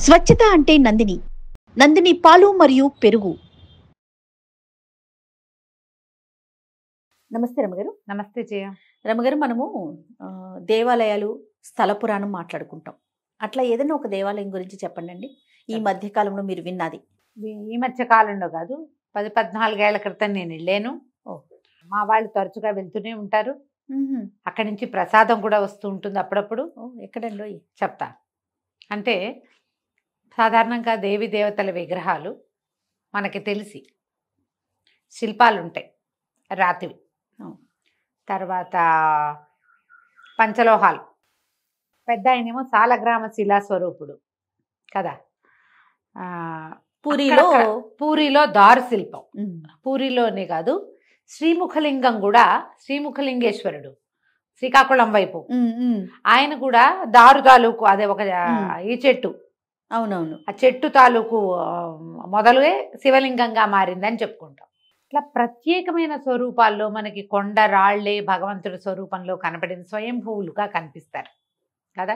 స్వచ్ఛత అంటే నందిని. నందిని పాలు మరియు పెరుగు. నమస్తే రమగారు. నమస్తే జయ. రమగారు, మనము దేవాలయాలు, స్థల పురాణం మాట్లాడుకుంటాం. అట్లా ఏదైనా ఒక దేవాలయం గురించి చెప్పండి. ఈ మధ్య కాలంలో మీరు విన్నది. ఈ మధ్య కాలంలో కాదు, 10-14 ఏళ్ల క్రితం నేను వెళ్ళాను. మా వాళ్ళు తరచుగా వెళ్తూనే ఉంటారు. అక్కడి నుంచి ప్రసాదం కూడా వస్తూ ఉంటుంది అప్పుడప్పుడు. ఎక్కడంలో చెప్తా. అంటే సాధారణంగా దేవి దేవతల విగ్రహాలు మనకి తెలిసి శిల్పాలు ఉంటాయి, రాతివి. తర్వాత పంచలోహాలు. పెద్ద ఆయనేమో సాలగ్రామ శిలా స్వరూపుడు కదా. పూరిలో దారు శిల్పం. పూరిలోనే కాదు, శ్రీముఖలింగం కూడా, శ్రీముఖలింగేశ్వరుడు శ్రీకాకుళం వైపు, ఆయన కూడా దారు తాలూకు, అదే ఒక ఈ చెట్టు. అవునవును, ఆ చెట్టు తాలూకు మొదలుగే శివలింగంగా మారిందని చెప్పుకుంటాం. ఇట్లా ప్రత్యేకమైన స్వరూపాల్లో మనకి కొండ రాళ్లే భగవంతుడి స్వరూపంలో కనపడిన స్వయంభూవులుగా కనిపిస్తారు కదా.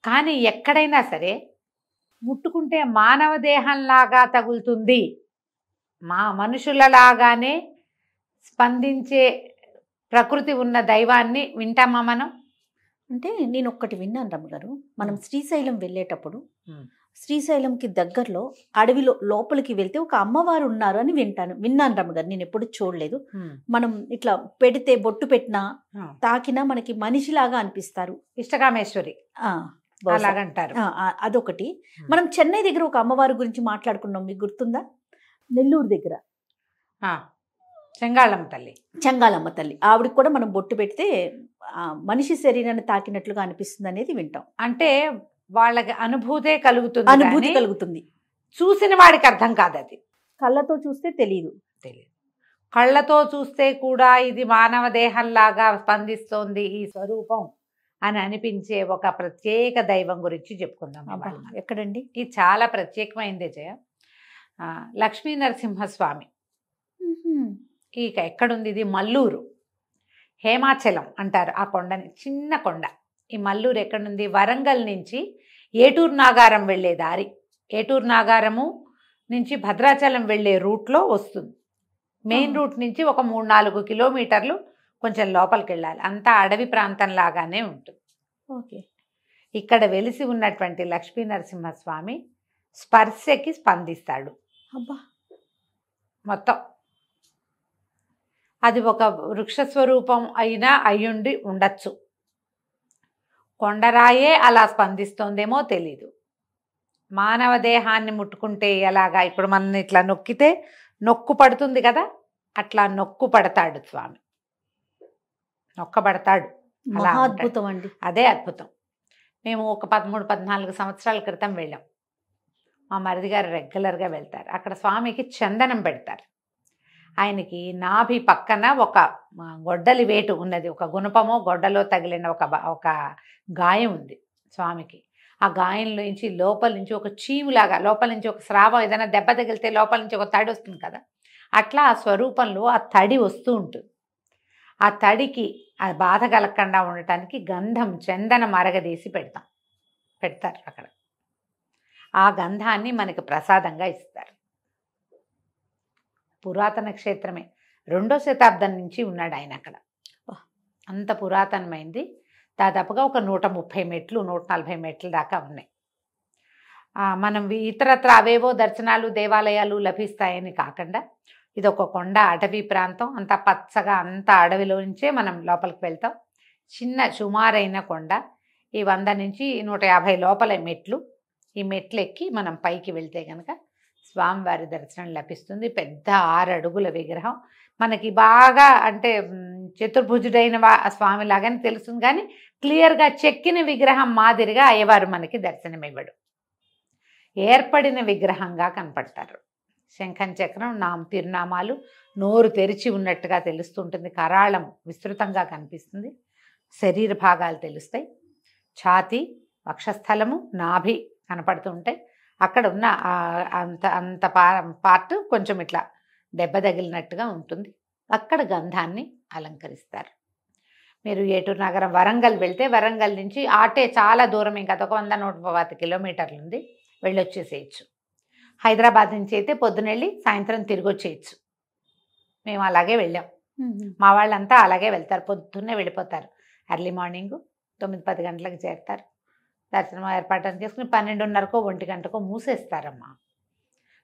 కానీ ఎక్కడైనా సరే ముట్టుకుంటే మానవ దేహంలాగా తగులుతుంది, మనుషులలాగానే స్పందించే ప్రకృతి ఉన్న దైవాన్ని వింటామా మనం? అంటే నేను ఒక్కటి విన్నాను రమ్మగారు. మనం శ్రీశైలం వెళ్ళేటప్పుడు శ్రీశైలంకి దగ్గరలో అడవిలో లోపలికి వెళ్తే ఒక అమ్మవారు ఉన్నారు అని విన్నాను రమ్మగారు. నేను ఎప్పుడు చూడలేదు. మనం ఇట్లా పెడితే, బొట్టు పెట్టినా తాకినా మనకి మనిషిలాగా అనిపిస్తారు. ఇష్టకామేశ్వరి అలాగంటారు. అదొకటి. మనం చెన్నై దగ్గర ఒక అమ్మవారి గురించి మాట్లాడుకున్నాం, మీకు గుర్తుందా? నెల్లూరు దగ్గర చెంగాళమ్మ తల్లి. ఆవిడకి కూడా మనం బొట్టు పెడితే మనిషి శరీరాన్ని తాకినట్లుగా అనిపిస్తుంది అనేది వింటాం. అంటే వాళ్ళకి అనుభూతి కలుగుతుంది. చూసిన వాడికి అర్థం కాదు, అది కళ్ళతో చూస్తే తెలియదు. కళ్ళతో చూస్తే కూడా ఇది మానవ దేహంలాగా స్పందిస్తోంది ఈ స్వరూపం అని అనిపించే ఒక ప్రత్యేక దైవం గురించి చెప్పుకుందాం. ఎక్కడండి? ఇది చాలా ప్రత్యేకమైందే జయ. లక్ష్మీ నరసింహస్వామి. ఇక ఎక్కడుంది ఇది? మల్లూరు, హేమాచలం అంటారు ఆ కొండని. చిన్న కొండ. ఈ మల్లూరు ఎక్కడుంది? వరంగల్ నుంచి ఏటూరు నాగారం వెళ్ళే దారి. ఏటూరు నాగారము నుంచి భద్రాచలం వెళ్ళే రూట్లో వస్తుంది. మెయిన్ రూట్ నుంచి ఒక 3-4 కిలోమీటర్లు కొంచెం లోపలికి వెళ్ళాలి. అంతా అడవి ప్రాంతం లాగానే ఉంటుంది. ఓకే. ఇక్కడ వెలిసి ఉన్నటువంటి లక్ష్మీ నరసింహస్వామి స్పర్శకి స్పందిస్తాడు. అబ్బా, మొత్తం అది ఒక వృక్షస్వరూపం అయినా అయ్యుండి ఉండొచ్చు. కొండరాయే అలా స్పందిస్తోందేమో తెలీదు. మానవ దేహాన్ని ముట్టుకుంటే ఎలాగా, ఇప్పుడు మనం ఇట్లా నొక్కితే నొక్కు పడుతుంది కదా, అట్లా నొక్కు పడతాడు స్వామి, నొక్కబడతాడు. అలా అద్భుతం అండి. అదే అద్భుతం. మేము ఒక 13-14 సంవత్సరాల క్రితం వెళ్ళాం. మా మరిది గారు రెగ్యులర్గా వెళ్తారు. అక్కడ స్వామికి చందనం పెడతారు. ఆయనకి నాభి పక్కన ఒక గొడ్డలి వేటు ఉన్నది, ఒక గుణపమో గొడ్డలో తగిలిన ఒక గాయం ఉంది స్వామికి. ఆ గాయంలో నుంచి లోపల నుంచి ఒక చీములాగా, లోపల నుంచి ఒక స్రావం, ఏదైనా దెబ్బ తగిలితే లోపల నుంచి ఒక తడి వస్తుంది కదా, అట్లా ఆ స్వరూపంలో ఆ తడి వస్తూ ఉంటుంది. ఆ తడికి ఆ బాధ కలగకుండా ఉండటానికి గంధం, చందనం అరగదీసి పెడతారు అక్కడ. ఆ గంధాన్ని మనకి ప్రసాదంగా ఇస్తారు. పురాతన క్షేత్రమే. 2వ శతాబ్దం నుంచి ఉన్నాడు ఆయన అక్కడ. అంత పురాతనమైంది. దాదాపుగా ఒక 130 మెట్లు, 140 మెట్ల దాకా ఉన్నాయి. మనం ఇతరత్ర అవేవో దర్శనాలు, దేవాలయాలు లభిస్తాయని కాకుండా ఇది ఒక కొండ, అటవీ ప్రాంతం. అంత పచ్చగా, అంత అడవిలో నుంచే మనం లోపలికి వెళ్తాం. చిన్న సుమారైన కొండ. ఈ 100 నుంచి 150 లోపల మెట్లు. ఈ మెట్లు ఎక్కి మనం పైకి వెళ్తే కనుక స్వామివారి దర్శనం లభిస్తుంది. పెద్ద 6 అడుగుల విగ్రహం. మనకి బాగా అంటే చతుర్భుజుడైన స్వామి లాగానే తెలుస్తుంది, కానీ క్లియర్గా చెక్కిన విగ్రహం మాదిరిగా అయ్యవారు మనకి దర్శనమివ్వడు. ఏర్పడిన విగ్రహంగా కనపడతారు. శంఖం, చక్రం, తిరునామాలు, నోరు తెరిచి ఉన్నట్టుగా తెలుస్తుంటుంది. కరాళం విస్తృతంగా కనిపిస్తుంది. శరీర భాగాలు తెలుస్తాయి. ఛాతీ, వక్షస్థలము, నాభి కనపడుతూ ఉంటాయి. అక్కడ ఉన్న అంత పార్ట్ కొంచెం ఇట్లా దెబ్బ తగిలినట్టుగా ఉంటుంది. అక్కడ గంధాన్ని అలంకరిస్తారు. మీరు ఏటూరు నగరం వరంగల్ వెళ్తే వరంగల్ నుంచి ఆటే చాలా దూరం, ఇంకా ఒక 100-150 కిలోమీటర్లు ఉంది, వెళ్ళొచ్చేసేయచ్చు. హైదరాబాద్ నుంచి అయితే పొద్దునెళ్ళి సాయంత్రం తిరిగి వచ్చేయచ్చు. మేము అలాగే వెళ్ళాం. మా వాళ్ళంతా అలాగే వెళ్తారు, పొద్దున్నే వెళ్ళిపోతారు. ఎర్లీ మార్నింగ్ 9-10 గంటలకు చేరుతారు. దర్శనం ఏర్పాటు చేసుకుని 12:30కో 1 గంటకో మూసేస్తారమ్మా.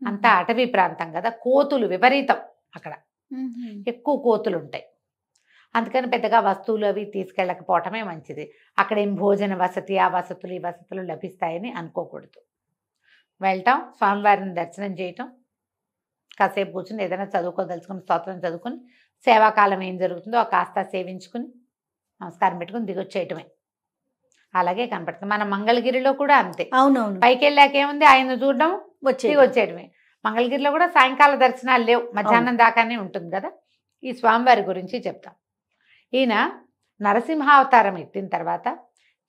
అంతా అటవీ ప్రాంతం కదా, కోతులు విపరీతం అక్కడ, ఎక్కువ కోతులు ఉంటాయి. అందుకని పెద్దగా వస్తువులు అవి తీసుకెళ్ళకపోవటమే మంచిది. అక్కడేం భోజన వసతి, ఆ వసతులు ఈ వసతులు లభిస్తాయని అనుకోకూడదు. వెళ్ళటం, స్వామివారిని దర్శనం చేయటం, కాసేపు కూర్చుని ఏదైనా చదువుకోదలుచుకుని స్తోత్రం చదువుకుని, సేవాకాలం ఏం జరుగుతుందో ఆ కాస్త సేవించుకుని నమస్కారం పెట్టుకుని దిగొచ్చేయటమే. అలాగే కనపడుతుంది. మన మంగళగిరిలో కూడా అంతే. అవునవును. పైకి వెళ్ళాక ఏముంది, ఆయన చూడడం వచ్చేయడమే. మంగళగిరిలో కూడా సాయంకాల దర్శనాలు లేవు, మధ్యాహ్నం దాకానే ఉంటుంది కదా. ఈ స్వామివారి గురించి చెప్తాం. ఈయన నరసింహావతారం ఎత్తిన తర్వాత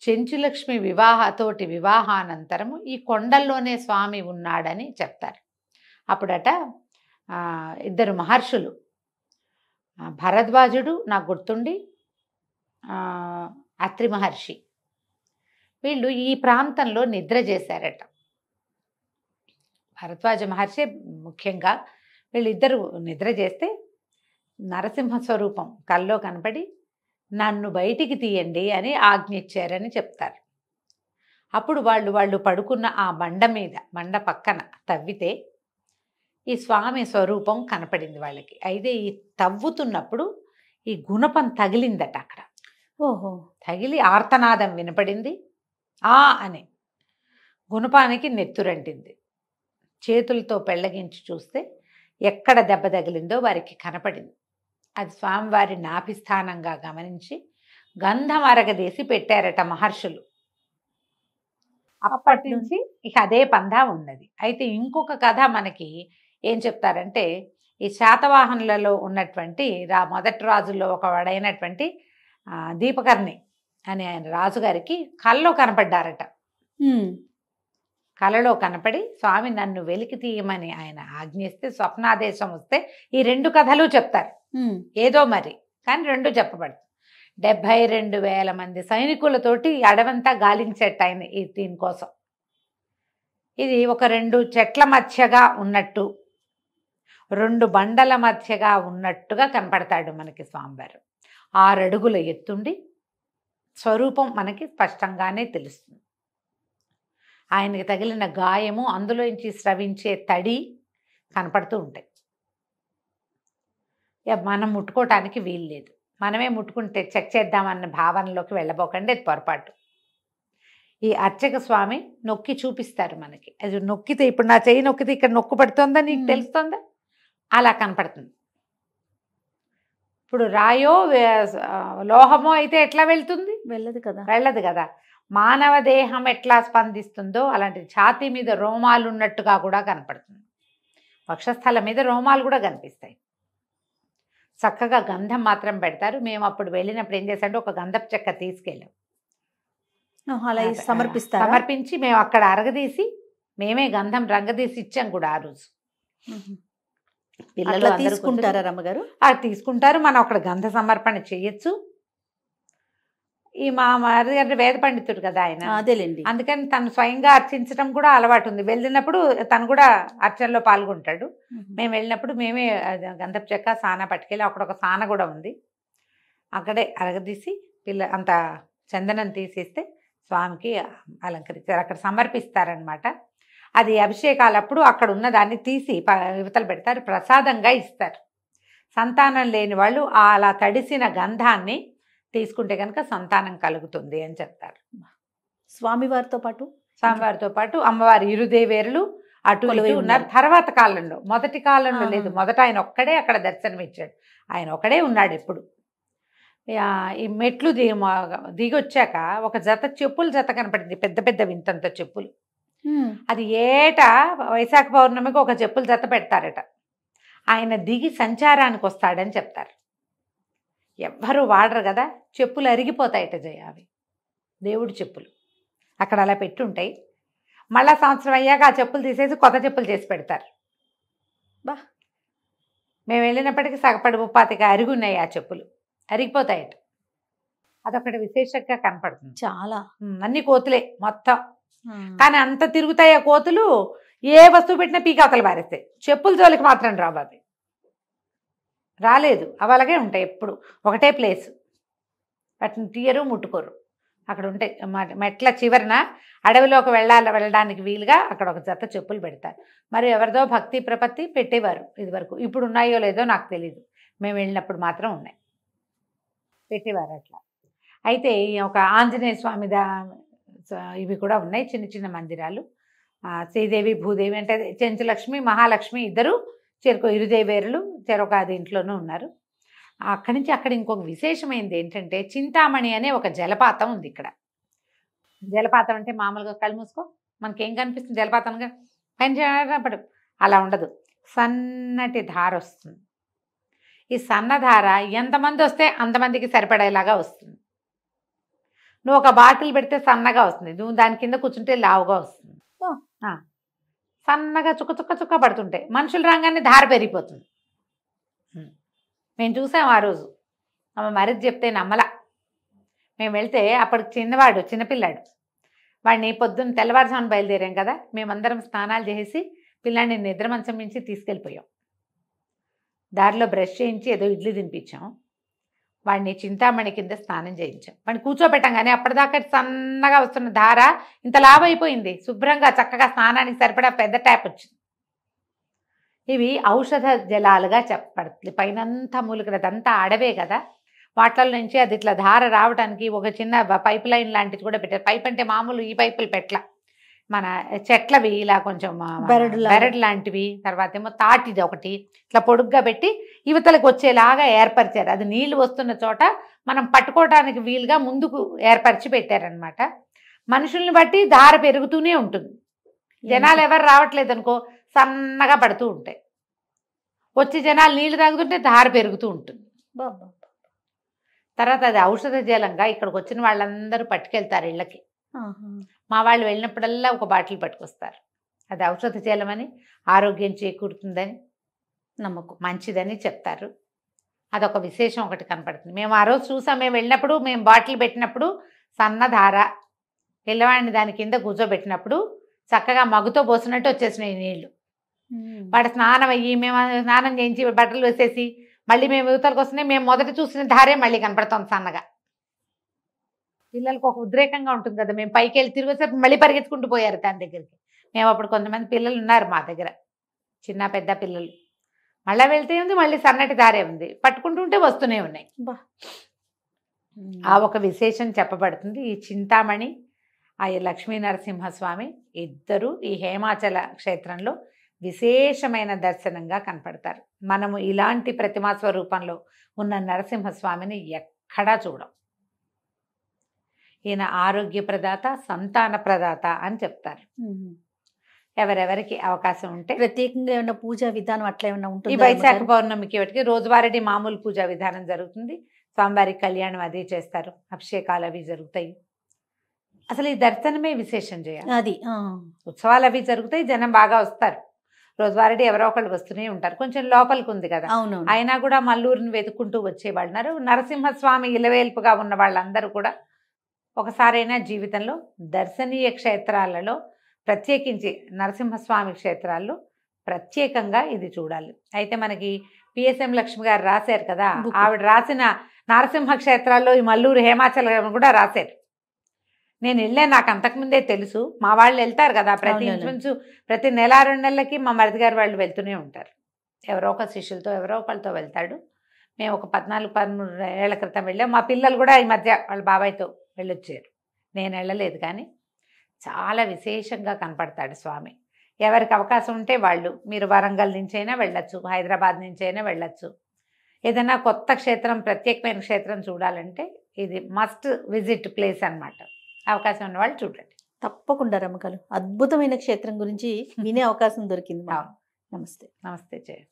చెంచులక్ష్మి వివాహానంతరము ఈ కొండల్లోనే స్వామి ఉన్నాడని చెప్తారు. అప్పుడట ఇద్దరు మహర్షులు, భరద్వాజుడు నాకు గుర్తుండి అత్రి మహర్షి, వీళ్ళు ఈ ప్రాంతంలో నిద్ర చేశారట. భరద్వాజ మహర్షి ముఖ్యంగా, వీళ్ళిద్దరూ నిద్ర చేస్తే నరసింహ స్వరూపం కల్లో కనపడి నన్ను బయటికి తీయండి అని ఆజ్ఞ ఇచ్చారని చెప్తారు. అప్పుడు వాళ్ళు పడుకున్న ఆ బండ పక్కన తవ్వితే ఈ స్వామి స్వరూపం కనపడింది వాళ్ళకి. అయితే ఈ తవ్వుతున్నప్పుడు ఈ గుణపం తగిలిందట అక్కడ. ఓహో. తగిలి ఆర్తనాదం వినపడింది. అని గుణపానికి నెత్తురంటింది. చేతులతో పెళ్ళగించి చూస్తే ఎక్కడ దెబ్బ తగిలిందో వారికి కనపడింది. అది స్వామివారి నాభిస్థానంగా గమనించి గంధం అరగదీసి పెట్టారట మహర్షులు. అప్పటి నుంచి ఇక అదే పందా ఉన్నది. అయితే ఇంకొక కథ మనకి ఏం చెప్తారంటే, ఈ శాతవాహనులలో ఉన్నటువంటి మొదటి రాజుల్లో ఒక వాడైనటువంటి దీపకర్ణి అని ఆయన రాజుగారికి కల్లో కనపడ్డారట. కలలో కనపడి స్వామి నన్ను వెలికి తీయమని ఆయన ఆజ్ఞిస్తే స్వప్నాదేశం వస్తే ఈ 2 కథలు చెప్తారు. ఏదో మరి కానీ 2 చెప్పబడుతుంది. 72,000 మంది సైనికులతోటి అడవంతా గాలించేట ఆయన దీనికోసం. ఇది ఒక 2 చెట్ల మధ్యగా ఉన్నట్టు, 2 బండల మధ్యగా ఉన్నట్టుగా కనపడతాడు మనకి స్వామివారు. 6 అడుగుల ఎత్తుండి స్వరూపం మనకి స్పష్టంగానే తెలుస్తుంది. ఆయనకి తగిలిన గాయము, అందులోంచి స్రవించే తడి కనపడుతూ ఉంటాయి. మనం ముట్టుకోవటానికి వీలు లేదు. మనమే ముట్టుకుంటే చెక్ చేద్దామన్న భావనలోకి వెళ్ళబోకండి, అది పొరపాటు. ఈ అర్చక స్వామి నొక్కి చూపిస్తారు మనకి. అది నొక్కితే, ఇప్పుడు నా చెయ్యి నొక్కితే ఇక్కడ నొక్కు పడుతుందా, నీకు తెలుస్తుందా? అలా కనపడుతుంది. ఇప్పుడు రాయో లోహమో అయితే ఎట్లా వెళ్తుంది? వెళ్ళదు కదా. మానవ దేహం ఎట్లా స్పందిస్తుందో అలాంటి ఛాతీ మీద రోమాలు ఉన్నట్టుగా కూడా కనపడుతుంది. వక్షస్థలం మీద రోమాలు కూడా కనిపిస్తాయి. చక్కగా గంధం మాత్రం పెడతారు. మేము అప్పుడు వెళ్ళినప్పుడు ఏం చేశారంటే ఒక గంధపు చెక్క తీసుకెళ్ళాం, సమర్పించి మేము అక్కడ అరగదీసి మేమే గంధం రంగదీసి ఇచ్చాం కూడా ఆ రోజు. పిల్లలు తీసుకుంటారా రమ్మగారు? తీసుకుంటారు. మనం అక్కడ గంధ సమర్పణ చేయొచ్చు. ఈ మా గారు వేద పండితుడు కదా ఆయన, అదేలేండి, అందుకని తను స్వయంగా అర్చించడం కూడా అలవాటు ఉంది. వెళ్ళినప్పుడు తను కూడా అర్చనలో పాల్గొంటాడు. మేము వెళ్ళినప్పుడు మేమే గంధపు చెక్క సాన పట్టుకెళ్ళి, అక్కడ ఒక సాన కూడా ఉంది, అక్కడే అరగదీసి అంత చందనం తీసేస్తే స్వామికి అలంకరించారు, అక్కడ సమర్పిస్తారనమాట. అది అభిషేకాలప్పుడు అక్కడ ఉన్న దాన్ని తీసి యువతలు పెడతారు, ప్రసాదంగా ఇస్తారు. సంతానం లేని వాళ్ళు అలా తడిసిన గంధాన్ని తీసుకుంటే కనుక సంతానం కలుగుతుంది అని చెప్తారు. స్వామివారితో పాటు అమ్మవారి ఇరుదేవేరులు అటు ఉన్నారు. తర్వాత కాలంలో, మొదటి కాలంలో లేదు. మొదట ఆయన ఒక్కడే అక్కడ దర్శనం ఇచ్చాడు. ఆయన ఒకడే ఉన్నాడు ఎప్పుడు. ఈ మెట్లు దిగొచ్చాక ఒక చెప్పుల జత కనపడింది, పెద్ద పెద్ద వింతంత చెప్పులు. అది ఏటా వైశాఖ పౌర్ణమికి ఒక చెప్పుల జత పెడతారట. ఆయన దిగి సంచారానికి వస్తాడని చెప్తారు. ఎవ్వరూ వాడరు కదా, చెప్పులు అరిగిపోతాయట జయ, అవి దేవుడి చెప్పులు అక్కడ అలా పెట్టుంటాయి. మళ్ళా సంవత్సరం అయ్యాక ఆ చెప్పులు తీసేసి కొత్త చెప్పులు చేసి పెడతారు. మేము వెళ్ళినప్పటికీ సగపడి ముప్పాతిగా అరిగి ఉన్నాయి, ఆ చెప్పులు అరిగిపోతాయట. అదొకటి విశేషంగా కనపడుతుంది. చాలా అన్ని కోతులే మొత్తం. ఆ. కానీ అంత తిరుగుతాయి ఆ కోతులు, ఏ వస్తువు పెట్టినా పీక అవతల పారేస్తాయి. చెప్పుల జోలికి మాత్రం రావు అవి, రాలేదు. అవి అలాగే ఉంటాయి ఎప్పుడు ఒకటే ప్లేస్, వాటిని తీయరు ముట్టుకోరు. అక్కడ ఉంటాయి మెట్ల చివరన అడవిలోకి వెళ్ళడానికి వీలుగా అక్కడ ఒక జత చెప్పులు పెడతారు. మరి ఎవరిదో భక్తి ప్రపత్తి పెట్టేవారు ఇదివరకు, ఇప్పుడు ఉన్నాయో లేదో నాకు తెలీదు, మేము వెళ్ళినప్పుడు మాత్రం ఉన్నాయి, పెట్టేవారు అట్లా. అయితే ఒక ఆంజనేయ స్వామి ఇవి కూడా ఉన్నాయి, చిన్న చిన్న మందిరాలు. శ్రీదేవి భూదేవి అంటే చెంచులక్ష్మి మహాలక్ష్మి ఇద్దరు ఇరుదేవేరులు చెరొక దీంట్లోనూ ఉన్నారు. అక్కడి నుంచి అక్కడ ఇంకొక విశేషమైనది ఏంటంటే చింతామణి అనే ఒక జలపాతం ఉంది ఇక్కడ. జలపాతం అంటే మామూలుగా కళ్ళు మూసుకో మనకేం కనిపిస్తుంది జలపాతంగా పైన అలా ఉండదు, సన్నటి ధార వస్తుంది. ఈ సన్నధార ఎంతమంది వస్తే అంతమందికి సరిపడేలాగా వస్తుంది. నువ్వు ఒక బాటిల్ పెడితే సన్నగా వస్తుంది, నువ్వు దాని కింద కూర్చుంటే లావుగా వస్తుంది. సన్నగా చుక్క చుక్క చుక్క పడుతుంటాయి, మనుషులు రాగానే ధార పెరిగిపోతుంది. మేము చూసాం ఆ రోజు, ఆమె మరిది చెప్తే నమ్మలా. మేము వెళ్తే అప్పటికి చిన్నపిల్లాడు, వాడిని పొద్దున్న తెల్లవారుజామున బయలుదేరాం కదా, మేమందరం స్నానాలు చేసి పిల్లాడిని నిద్ర మంచం నుంచి తీసుకెళ్ళిపోయాం. దారిలో బ్రష్ చేయించి ఏదో ఇడ్లీ తినిపించాం, వాడిని చింతామణి కింద స్నానం చేయించాం. వాడిని కూర్చోబెట్టాం, కానీ అప్పటిదాకా సన్నగా వస్తున్న ధార ఇంత లాభైపోయింది, శుభ్రంగా చక్కగా స్నానానికి సరిపడా పెద్ద ట్యాప్ వచ్చింది. ఇవి ఔషధ జలాలుగా చెప్పబడుతుంది. పైనంతా మూలికలదంతా అడవే కదా, వాటిల నుంచి అది ఇట్లా ధార రావడానికి ఒక చిన్న పైప్ లైన్ లాంటిది కూడా పెట్టారు. పైప్ అంటే మామూలు ఈ పైపులు పెట్ల, మన చెట్లవి ఇలా కొంచెం బెరడు లాంటివి, తర్వాత ఏమో తాటిది ఒకటి ఇట్లా పొడుగ్గా పెట్టి యువతలకు వచ్చేలాగా ఏర్పరిచారు. అది నీళ్లు వస్తున్న చోట మనం పట్టుకోవడానికి వీలుగా ముందుకు ఏర్పరిచి పెట్టారనమాట. మనుషుల్ని బట్టి ధార పెరుగుతూనే ఉంటుంది. జనాలు ఎవరు రావట్లేదు అనుకో సన్నగా పడుతూ ఉంటాయి, వచ్చి జనాలు నీళ్లు తాగుతుంటే ధార పెరుగుతూ ఉంటుంది. తర్వాత అది ఔషధ జలంగా ఇక్కడికి వచ్చిన వాళ్ళందరూ పట్టుకెళ్తారు ఇళ్ళకి. మా వాళ్ళు వెళ్ళినప్పుడల్లా ఒక బాటిల్ పట్టుకొస్తారు. అది ఔషధ జలం అని, ఆరోగ్యం చేకూరుతుందని, నమ్మకం, మంచిదని చెప్తారు. అదొక విశేషం ఒకటి కనపడుతుంది. మేము ఆ రోజు చూసాం, మేము వెళ్ళినప్పుడు మేము బాటిల్ పెట్టినప్పుడు సన్నధార, పిల్లవాడిని దాని కింద కూర్చోబెట్టినప్పుడు చక్కగా మగ్గుతో పోసినట్టు వచ్చేసినాయి నీళ్లు. వాడు స్నానం అయ్యి మేము స్నానం చేయించి బట్టలు వేసేసి మళ్ళీ మేము యువతలకు వస్తున్నాయి, మేము మొదట చూసిన ధారే మళ్ళీ కనపడుతుంది సన్నగా. పిల్లలకు ఒక ఉద్రేకంగా ఉంటుంది కదా, మేము పైకి వెళ్ళి తిరిగి వచ్చేసరికి మళ్ళీ పరిగెత్తుకుంటూ పోయారు దాని దగ్గరికి. మేము అప్పుడు కొంతమంది పిల్లలు ఉన్నారు మా దగ్గర, చిన్న పెద్ద పిల్లలు. మళ్ళీ వెళ్తే ఉంది, మళ్ళీ సన్నటి దారే ఉంది, పట్టుకుంటుంటే వస్తూనే ఉన్నాయి. ఆ ఒక విశేషం చెప్పబడుతుంది. ఈ చింతామణి ఆ లక్ష్మీ నరసింహస్వామి ఇద్దరు ఈ హేమాచల క్షేత్రంలో విశేషమైన దర్శనంగా కనపడతారు. మనము ఇలాంటి ప్రతిమా స్వరూపంలో ఉన్న నరసింహస్వామిని ఎక్కడా చూడం. ఈయన ఆరోగ్య ప్రదాత, సంతాన ప్రదాత అని చెప్తారు. ఎవరెవరికి అవకాశం ఉంటే ప్రత్యేకంగా ఏమైనా పూజా విధానం అట్లా ఏమైనా ఉంటుంది? ఈ వైశాఖ పౌర్ణమికి వాటికి రోజువారీ మామూలు పూజా విధానం జరుగుతుంది. స్వామివారికి కళ్యాణం అది చేస్తారు, అభిషేకాలు అవి జరుగుతాయి. అసలు ఈ దర్శనమే విశేషం చేయాలి. అది ఉత్సవాలు అవి జరుగుతాయి, జనం బాగా వస్తారు. రోజువారీ ఎవరో ఒకళ్ళు వస్తూనే ఉంటారు. కొంచెం లోపలికి ఉంది కదా, అయినా కూడా మల్లూరుని వెతుక్కుంటూ వచ్చేవాళ్ళు ఉన్నారు. నరసింహస్వామి ఇలవేల్పుగా ఉన్న వాళ్ళందరూ కూడా ఒకసారైనా జీవితంలో దర్శనీయ క్షేత్రాలలో, ప్రత్యేకించి నరసింహస్వామి క్షేత్రాల్లో ప్రత్యేకంగా ఇది చూడాలి. అయితే మనకి పిఎస్ఎం లక్ష్మి గారు రాశారు కదా, ఆవిడ రాసిన నరసింహ క్షేత్రాల్లో ఈ మల్లూరు హేమాచలం కూడా రాశారు. నేను వెళ్ళాను, నాకు అంతకుముందే తెలుసు. మా వాళ్ళు వెళ్తారు కదా ప్రతి నెల 2 నెలలకి మా మరిది గారు వాళ్ళు వెళ్తూనే ఉంటారు. ఎవరో ఒక శిష్యులతో ఎవరో ఒకళ్ళతో వెళ్తాడు. మేము ఒక 14-13 ఏళ్ల క్రితం వెళ్ళాం. మా పిల్లలు కూడా ఈ మధ్య వాళ్ళ బాబాయ్తో వెళ్ళొచ్చారు. నేను వెళ్ళలేదు, కానీ చాలా విశేషంగా కనపడతాడు స్వామి. ఎవరికి అవకాశం ఉంటే వాళ్ళు, మీరు వరంగల్ నుంచైనా వెళ్ళొచ్చు, హైదరాబాద్ నుంచైనా వెళ్ళొచ్చు. ఏదైనా కొత్త క్షేత్రం, ప్రత్యేకమైన క్షేత్రం చూడాలంటే ఇది మస్ట్ విజిట్ ప్లేస్ అన్నమాట. అవకాశం ఉన్న వాళ్ళు చూడండి. తప్పకుండా రమ్మగారు, అద్భుతమైన క్షేత్రం గురించి వినే అవకాశం దొరికింది. నమస్తే. నమస్తే జయ.